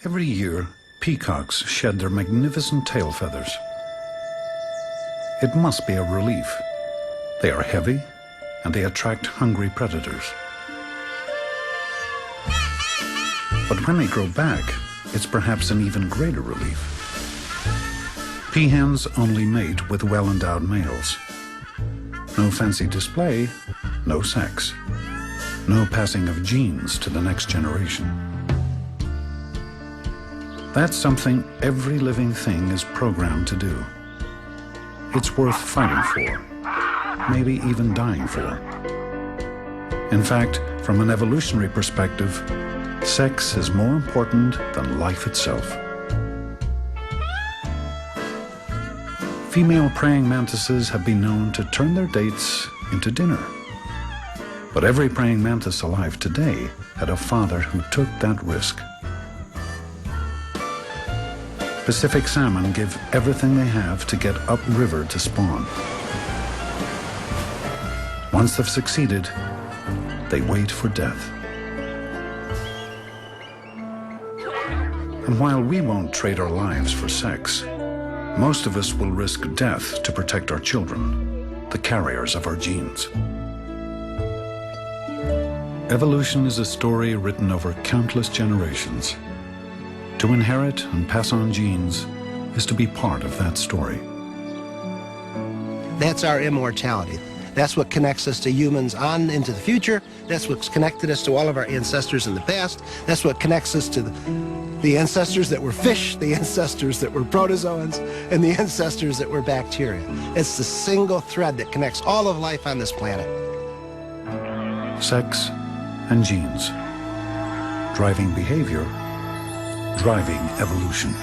Every year, peacocks shed their magnificent tail feathers. It must be a relief. They are heavy, and they attract hungry predators. But when they grow back, it's perhaps an even greater relief. Peahens only mate with well-endowed males. No fancy display, no sex. No passing of genes to the next generation. That's something every living thing is programmed to do. It's worth fighting for, maybe even dying for. In fact, from an evolutionary perspective, sex is more important than life itself. Female praying mantises have been known to turn their dates into dinner. But every praying mantis alive today had a father who took that risk. Pacific salmon give everything they have to get upriver to spawn. Once they've succeeded, they wait for death. And while we won't trade our lives for sex, most of us will risk death to protect our children, the carriers of our genes. Evolution is a story written over countless generations. To inherit and pass on genes is to be part of that story. That's our immortality. That's what connects us to humans on into the future. That's what's connected us to all of our ancestors in the past. That's what connects us to the ancestors that were fish, the ancestors that were protozoans, and the ancestors that were bacteria. It's the single thread that connects all of life on this planet. Sex and genes. Driving behavior, driving evolution.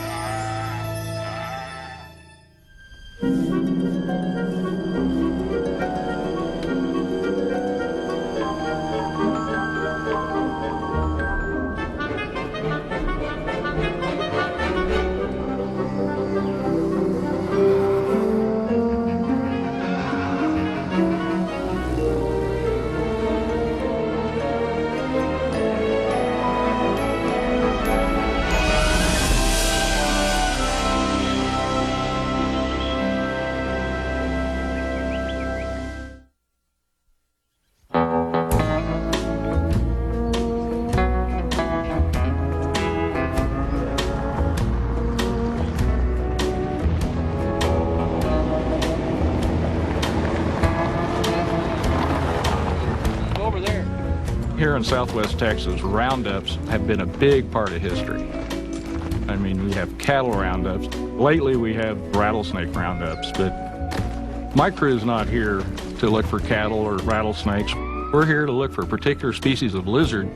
Here in Southwest Texas, roundups have been a big part of history. I mean, we have cattle roundups. Lately, we have rattlesnake roundups, but my crew is not here to look for cattle or rattlesnakes. We're here to look for a particular species of lizard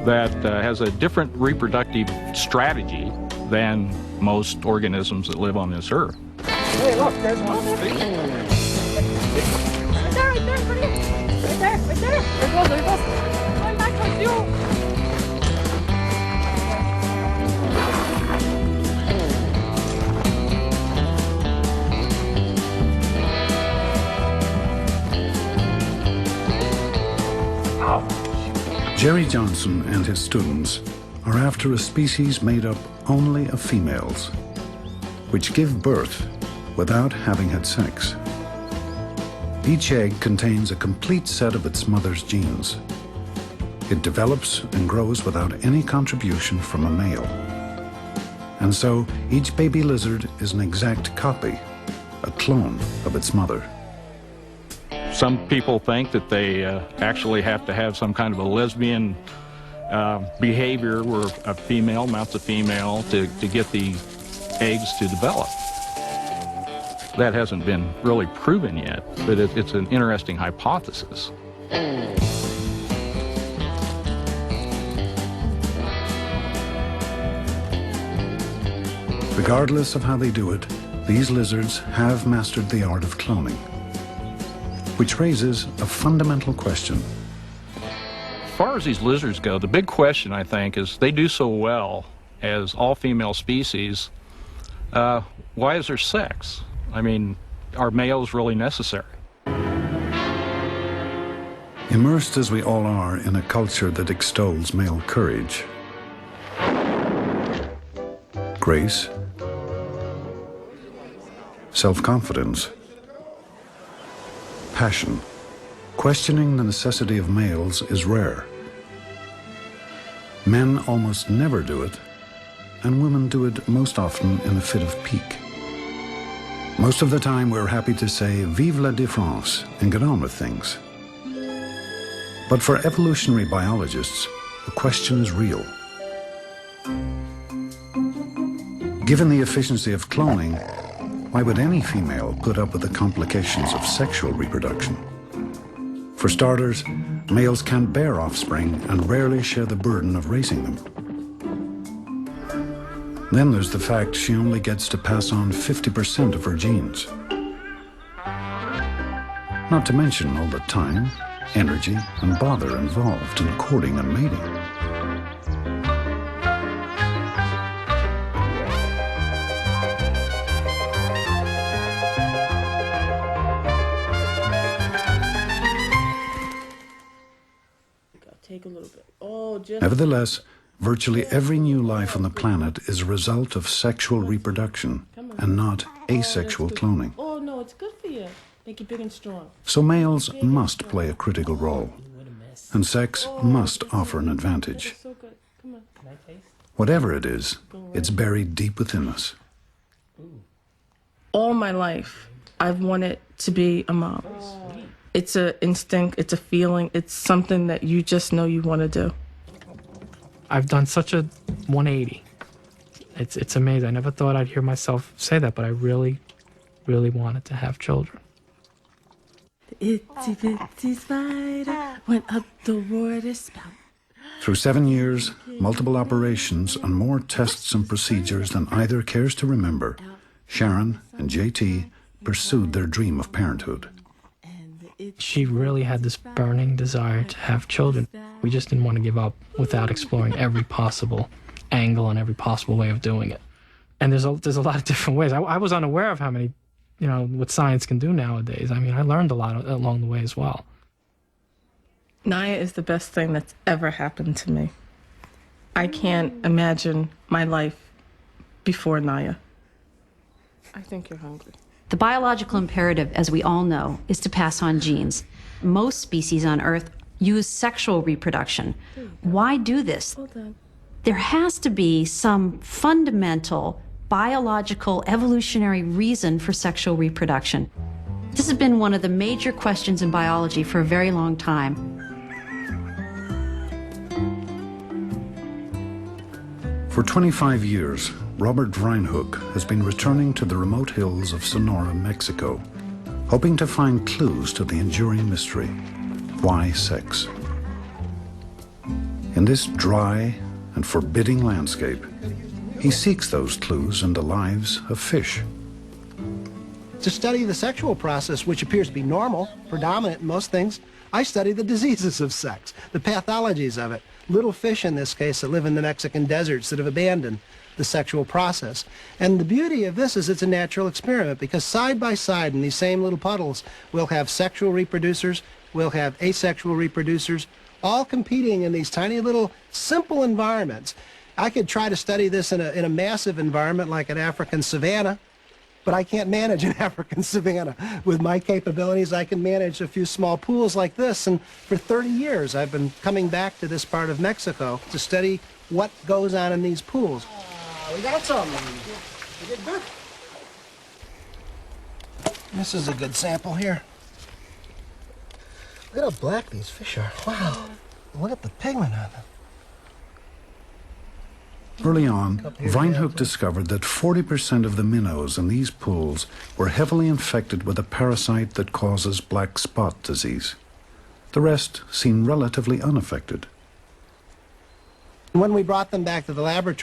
that has a different reproductive strategy than most organisms that live on this earth. Hey, look, there's one. Right there, buddy. Right there. There it goes. Going back towards you. Jerry Johnson and his students are after a species made up only of females, which give birth without having had sex. Each egg contains a complete set of its mother's genes. It develops and grows without any contribution from a male. And so each baby lizard is an exact copy, a clone of its mother. Some people think that they actually have to have some kind of a lesbian behavior where a female mounts a female to get the eggs to develop. That hasn't been really proven yet, but it's an interesting hypothesis. Regardless of how they do it, these lizards have mastered the art of cloning, which raises a fundamental question. As far as these lizards go, the big question, I think, is they do so well as all-female species. Why is there sex? I mean, are males really necessary? Immersed as we all are in a culture that extols male courage, grace, self-confidence, passion. Questioning the necessity of males is rare. Men almost never do it, and women do it most often in a fit of pique. Most of the time we're happy to say vive la différence and get on with things. But for evolutionary biologists, the question is real. Given the efficiency of cloning, why would any female put up with the complications of sexual reproduction? For starters, males can't bear offspring and rarely share the burden of raising them. Then there's the fact she only gets to pass on 50% of her genes. Not to mention all the time, energy, and bother involved in courting and mating. Take a little bit. Oh, just. Nevertheless, virtually every new life on the planet is a result of sexual reproduction and not asexual cloning. Oh, no, it's good for you. Make you big and strong. So males must play a critical role, and sex must offer an advantage. So good. Come on. Can I taste? Whatever it is, it's buried deep within us. All my life, I've wanted to be a mom. It's an instinct, it's a feeling, it's something that you just know you want to do. I've done such a 180. It's amazing. I never thought I'd hear myself say that, but I really, really wanted to have children. The itsy bitsy spider went up the water spout. Through 7 years, multiple operations, and more tests and procedures than either cares to remember, Sharon and JT pursued their dream of parenthood. She really had this burning desire to have children. We just didn't want to give up without exploring every possible angle and every possible way of doing it. And there's a lot of different ways. I was unaware of how many, what science can do nowadays. I mean, I learned a lot along the way as well. Naya is the best thing that's ever happened to me. I can't imagine my life before Naya. I think you're hungry. The biological imperative, as we all know, is to pass on genes. Most species on Earth use sexual reproduction. Why do this? Hold on. There has to be some fundamental biological evolutionary reason for sexual reproduction. This has been one of the major questions in biology for a very long time. For 25 years, Robert Vreinhoek has been returning to the remote hills of Sonora, Mexico, hoping to find clues to the enduring mystery: why sex? In this dry and forbidding landscape, he seeks those clues in the lives of fish. To study the sexual process, which appears to be normal, predominant in most things, I study the diseases of sex, the pathologies of it. Little fish, in this case, that live in the Mexican deserts that have abandoned the sexual process. And the beauty of this is it's a natural experiment, because side by side in these same little puddles, we'll have sexual reproducers, we'll have asexual reproducers, all competing in these tiny little simple environments. I could try to study this in a massive environment like an African savanna, but I can't manage an African savanna. With my capabilities, I can manage a few small pools like this, and for 30 years I've been coming back to this part of Mexico to study what goes on in these pools. We got some. We did good. This is a good sample here. Look at how black these fish are. Wow. Look at the pigment on them. Early on, Vreinhoek discovered that 40% of the minnows in these pools were heavily infected with a parasite that causes black spot disease. The rest seemed relatively unaffected. When we brought them back to the laboratory,